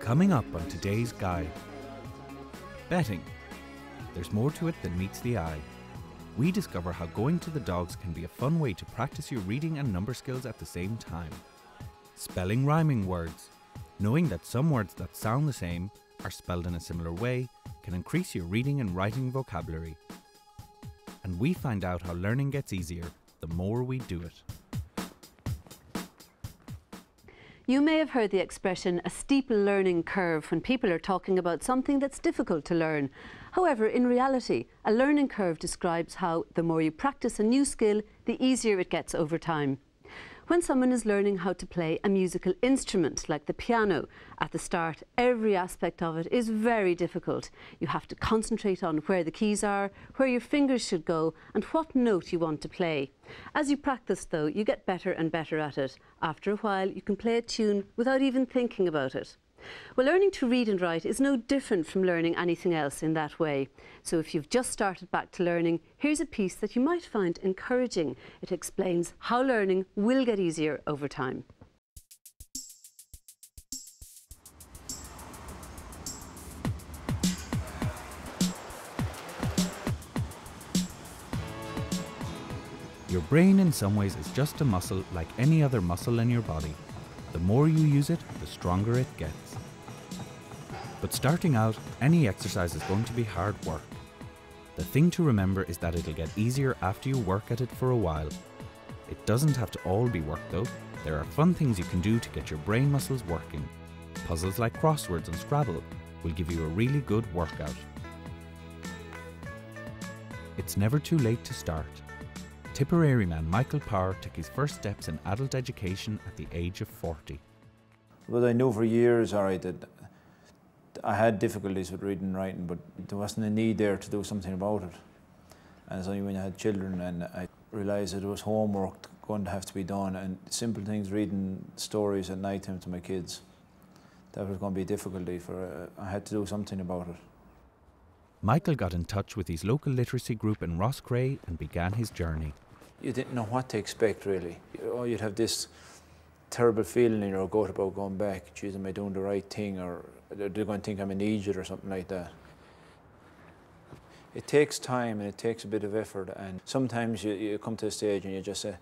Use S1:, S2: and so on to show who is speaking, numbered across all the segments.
S1: Coming up on today's guide. Betting. There's more to it than meets the eye. We discover how going to the dogs can be a fun way to practice your reading and number skills at the same time. Spelling rhyming words. Knowing that some words that sound the same are spelled in a similar way can increase your reading and writing vocabulary. And we find out how learning gets easier the more we do it.
S2: You may have heard the expression a steep learning curve when people are talking about something that's difficult to learn. However, in reality, a learning curve describes how the more you practice a new skill, the easier it gets over time. When someone is learning how to play a musical instrument like the piano, at the start every aspect of it is very difficult. You have to concentrate on where the keys are, where your fingers should go and what note you want to play. As you practice though, you get better and better at it. After a while you can play a tune without even thinking about it. Well, learning to read and write is no different from learning anything else in that way. So if you've just started back to learning, here's a piece that you might find encouraging. It explains how learning will get easier over time.
S1: Your brain in some ways is just a muscle like any other muscle in your body. The more you use it, the stronger it gets. But starting out, any exercise is going to be hard work. The thing to remember is that it'll get easier after you work at it for a while. It doesn't have to all be work though. There are fun things you can do to get your brain muscles working. Puzzles like crosswords and Scrabble will give you a really good workout. It's never too late to start. Tipperary man Michael Power took his first steps in adult education at the age of 40.
S3: Well, I knew for years, that I had difficulties with reading and writing, but there wasn't a need there to do something about it. And it's only when I had children and I realised that there was homework going to have to be done, and simple things, reading stories at night time to my kids, that was going to be a difficulty I had to do something about it.
S1: Michael got in touch with his local literacy group in Rosscray and began his journey.
S3: You didn't know what to expect really. You'd have this terrible feeling in your gut about going back. Geez, am I doing the right thing, or they're going to think I'm an idiot or something like that. It takes time and it takes a bit of effort, and sometimes you come to a stage and you just say,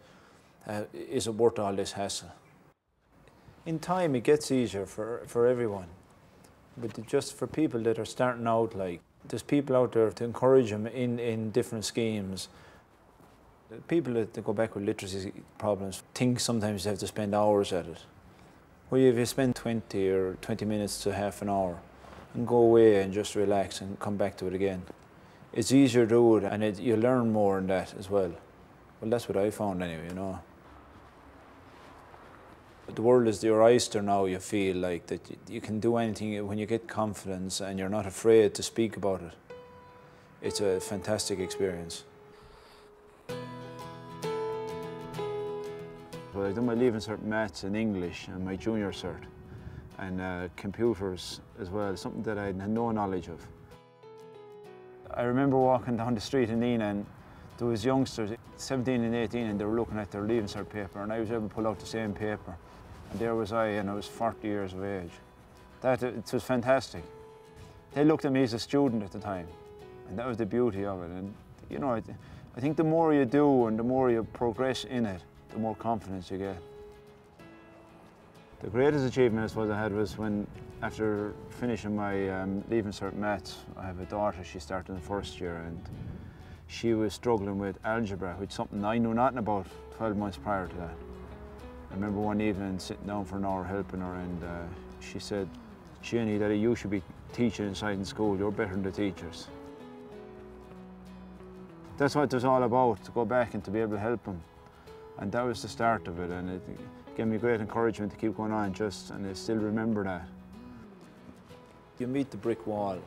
S3: is it worth all this hassle? In time it gets easier for everyone, but just for people that are starting out, there's people out there to encourage them in different schemes. People that go back with literacy problems think sometimes you have to spend hours at it. Well, if you spend 20 or 20 minutes to half an hour and go away and just relax and come back to it again, it's easier to do it, and you learn more in that as well. Well, that's what I found anyway, The world is your oyster now. You feel like that you can do anything when you get confidence and you're not afraid to speak about it. It's a fantastic experience. Well, I've done my Leaving Cert Maths and English and my Junior Cert, and computers as well, something that I had no knowledge of. I remember walking down the street in Neenah, and there was youngsters, 17 and 18, and they were looking at their Leaving Cert paper, and I was able to pull out the same paper. And there was I, and I was 40 years of age. It was fantastic. They looked at me as a student at the time, and that was the beauty of it. And I think the more you do and the more you progress in it, the more confidence you get. The greatest achievement I suppose I had was when, after finishing my Leaving Cert Maths, I have a daughter, she started in the first year, and she was struggling with algebra, which is something I knew nothing about 12 months prior to that. I remember one evening sitting down for an hour helping her, and she said, "Shani, Daddy, you should be teaching inside in school, you're better than the teachers." That's what it was all about, to go back and to be able to help them. And that was the start of it, and it gave me great encouragement to keep going on, and I still remember that. You meet the brick wall,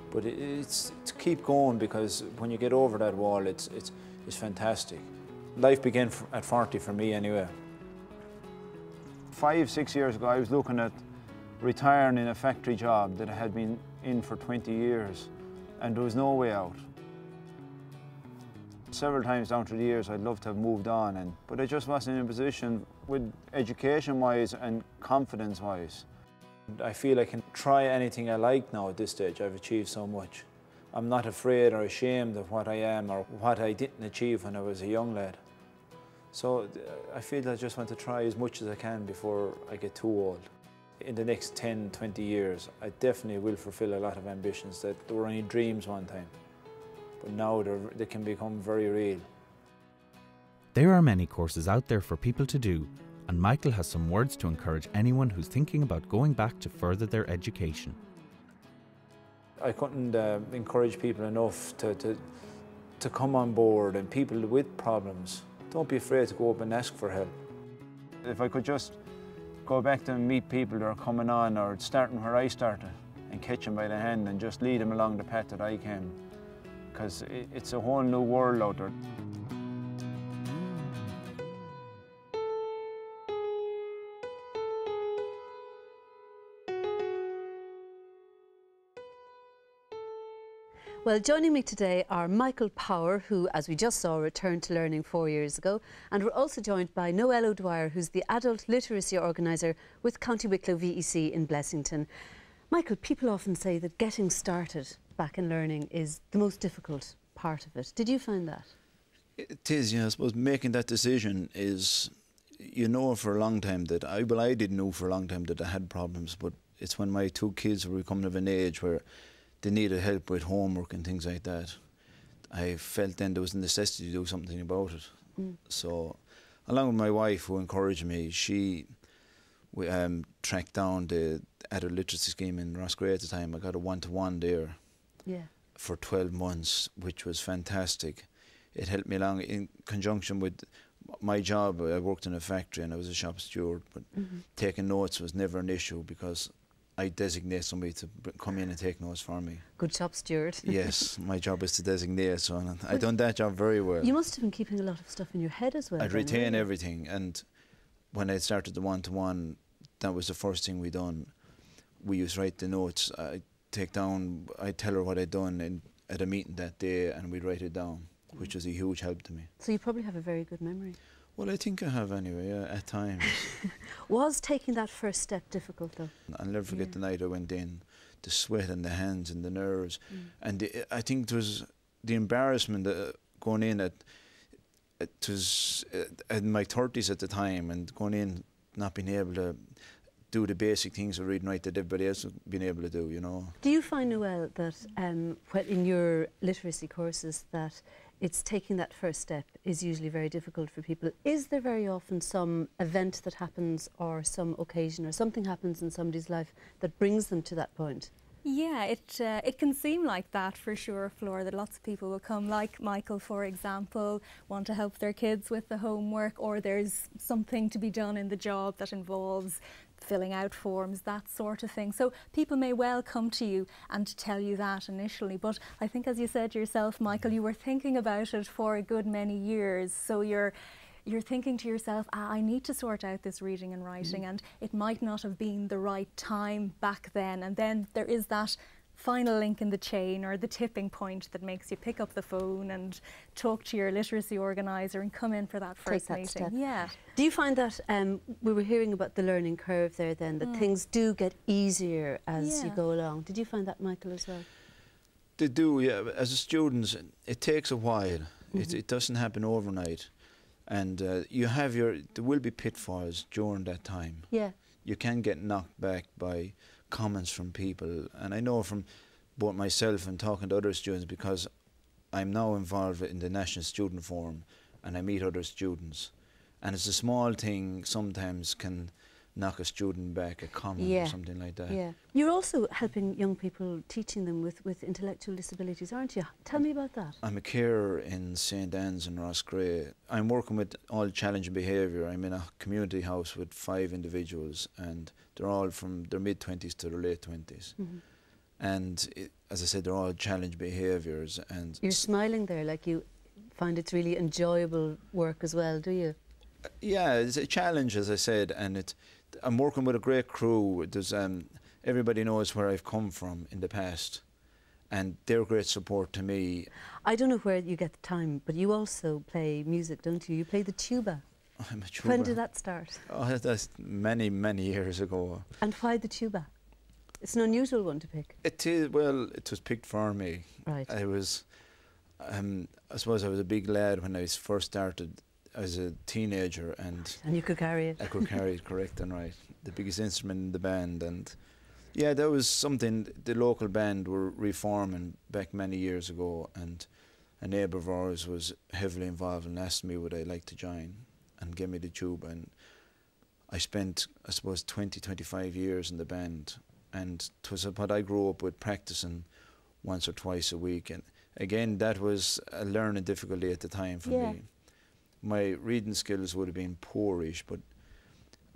S3: but it's to keep going, because when you get over that wall, it's fantastic. Life began at 40 for me anyway. 5, 6 years ago, I was looking at retiring in a factory job that I had been in for 20 years, and there was no way out. Several times down through the years, I'd love to have moved on, but I just wasn't in a position with education-wise and confidence-wise. I feel I can try anything I like now at this stage. I've achieved so much. I'm not afraid or ashamed of what I am or what I didn't achieve when I was a young lad. So I feel I just want to try as much as I can before I get too old. In the next 10, 20 years, I definitely will fulfill a lot of ambitions that were only dreams one time. But now they can become very real.
S1: There are many courses out there for people to do, and Michael has some words to encourage anyone who's thinking about going back to further their education.
S3: I couldn't encourage people enough to come on board, and people with problems. Don't be afraid to go up and ask for help. If I could just go back and meet people that are coming on or starting where I started and catch them by the hand and just lead them along the path that I came, because it's a whole new world out there.
S2: Well, joining me today are Michael Power, who, as we just saw, returned to learning 4 years ago, and we're also joined by Noel O'Dwyer, who's the Adult Literacy Organiser with County Wicklow VEC in Blessington. Michael, people often say that getting started back in learning is the most difficult part of it. Did you find that?
S4: It is, yeah. I suppose making that decision is, you know, for a long time that I didn't know for a long time that I had problems, but it's when my two kids were becoming of an age where they needed help with homework and things like that, I felt then there was a necessity to do something about it. So, along with my wife, who encouraged me, we tracked down the adult literacy scheme in Roscrea at the time. I got a one-to-one there for 12 months, which was fantastic. It helped me along in conjunction with my job. I worked in a factory and I was a shop steward, but taking notes was never an issue because I designate somebody to come in and take notes for me.
S2: Good shop steward.
S4: Yes, my job is to designate, so I've done that job very well.
S2: You must have been keeping a lot of stuff in your head as well.
S4: I'd retain everything, and when I started the one-to-one, that was the first thing we done. We used to write the notes. I'd tell her what I'd done at a meeting that day, and we'd write it down, which was a huge help to me.
S2: So you probably have a very good memory.
S4: Well, I think I have anyway, at times.
S2: Was taking that first step difficult though?
S4: I'll never forget the night I went in, the sweat and the hands and the nerves. And I think it was the embarrassment going in it was in my 30s at the time, and going in not being able to do the basic things of read and write that everybody else has been able to do, you know. Do
S2: you find, Noel, that in your literacy courses that it's taking that first step is usually very difficult for people? Is there very often some event that happens or some occasion or something happens in somebody's life that brings them to that point?
S5: Yeah, it can seem like that for sure, Flora, that lots of people will come, like Michael, for example, want to help their kids with the homework, or there's something to be done in the job that involves filling out forms, that sort of thing. So people may well come to you and tell you that initially, but I think, as you said yourself, Michael, you were thinking about it for a good many years. So you're thinking to yourself, I need to sort out this reading and writing, and it might not have been the right time back then. And then there is that final link in the chain, or the tipping point, that makes you pick up the phone and talk to your literacy organiser and come in for that first meeting.
S2: Step.
S5: Yeah.
S2: Do you find that, we were hearing about the learning curve there then, that things do get easier as you go along? Did you find that, Michael, as well?
S4: They do, yeah. As a student, it takes a while. It doesn't happen overnight. And there will be pitfalls during that time.
S2: Yeah.
S4: You can get knocked back by comments from people, and I know from both myself and talking to other students, because I'm now involved in the National Student Forum and I meet other students, and it's a small thing sometimes can knock a student back, a comment or something like that.
S2: Yeah. You're also helping young people, teaching them with intellectual disabilities, aren't you? Tell me about that.
S4: I'm a carer in St. Anne's in Roscrea. I'm working with all challenging behaviour. I'm in a community house with 5 individuals, and they're all from their mid-20s to their late 20s. And as I said, they're all challenged behaviours. And
S2: you're smiling there, like you find it's really enjoyable work as well, do you?
S4: Yeah, it's a challenge, as I said, and I'm working with a great crew. There's everybody knows where I've come from in the past, and they're great support to me.
S2: I don't know where you get the time, but you also play music, don't you? You play the tuba.
S4: I'm a tuba.
S2: When did that start?
S4: Oh, that's many, many years ago.
S2: And why the tuba? It's an unusual one to pick.
S4: It is, well, it was picked for me.
S2: Right.
S4: I was, I suppose I was a big lad when I first started as a teenager, and
S2: you could carry it.
S4: I could carry it, correct and right. The biggest instrument in the band, and yeah, that was something. The local band were reforming back many years ago, and a neighbour of ours was heavily involved and asked me would I like to join and give me the tube, and I spent, I suppose, 25 years in the band, and it was what I grew up with, practicing once or twice a week, and again that was a learning difficulty at the time for me. My reading skills would have been poorish, but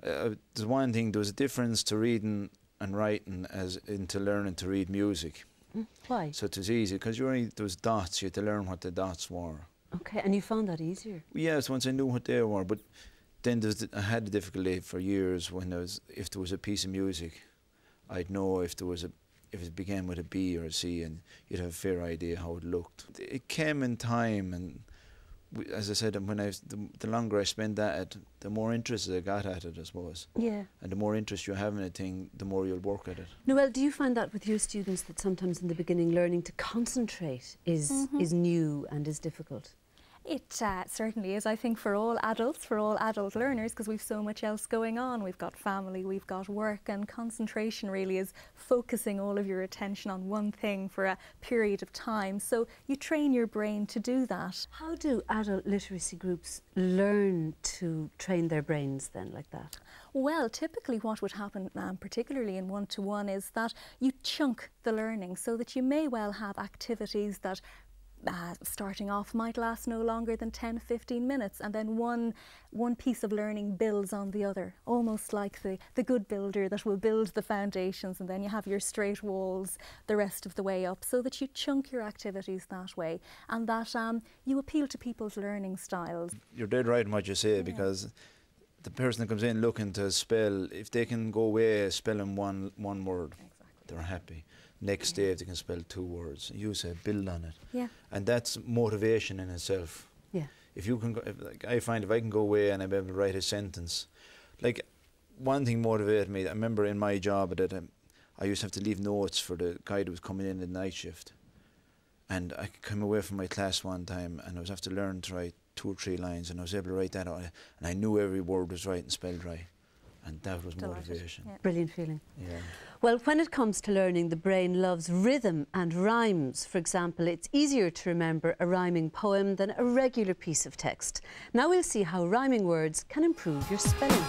S4: there's one thing, there was a difference to reading and writing as into learning to read music.
S2: Why?
S4: So it was easy, because there was dots, you had to learn what the dots were.
S2: Okay, and you found that easier?
S4: Yes, once I knew what they were, but then I had the difficulty for years when if there was a piece of music, I'd know if it began with a B or a C, and you'd have a fair idea how it looked. It came in time, and as I said, when the longer I spent at it, the more interested I got at it, I suppose.
S2: Yeah.
S4: And the more interest you have in a thing, the more you'll work at it.
S2: Noelle, do you find that with your students that sometimes in the beginning learning to concentrate is new and is difficult?
S5: It certainly is, I think, for all adults, for all adult learners, because we've so much else going on. We've got family, we've got work, and concentration really is focusing all of your attention on one thing for a period of time. So you train your brain to do that.
S2: How do adult literacy groups learn to train their brains then like that?
S5: Well, typically what would happen, particularly in one-to-one, is that you chunk the learning so that you may well have activities that starting off might last no longer than 10-15 minutes, and then one piece of learning builds on the other, almost like the good builder that will build the foundations, and then you have your straight walls the rest of the way up, so that you chunk your activities that way, and that you appeal to people's learning styles. You're
S4: dead right in what you say, because the person that comes in looking to spell, if they can go away spelling one word, they're happy. Next day, if they can spell 2 words, you say build on it.
S5: Yeah.
S4: And that's motivation in itself.
S2: Yeah.
S4: If you can, like I find if I can go away and I'm able to write a sentence, like one thing motivated me. I remember in my job that I used to have to leave notes for the guy that was coming in the night shift, and I came away from my class one time and I was have to learn to write 2 or 3 lines, and I was able to write that out, and I knew every word was right and spelled right. And that was motivation.
S5: Yeah.
S2: Brilliant feeling.
S4: Yeah.
S2: Well, when it comes to learning, the brain loves rhythm and rhymes. For example, it's easier to remember a rhyming poem than a regular piece of text. Now we'll see how rhyming words can improve your spelling.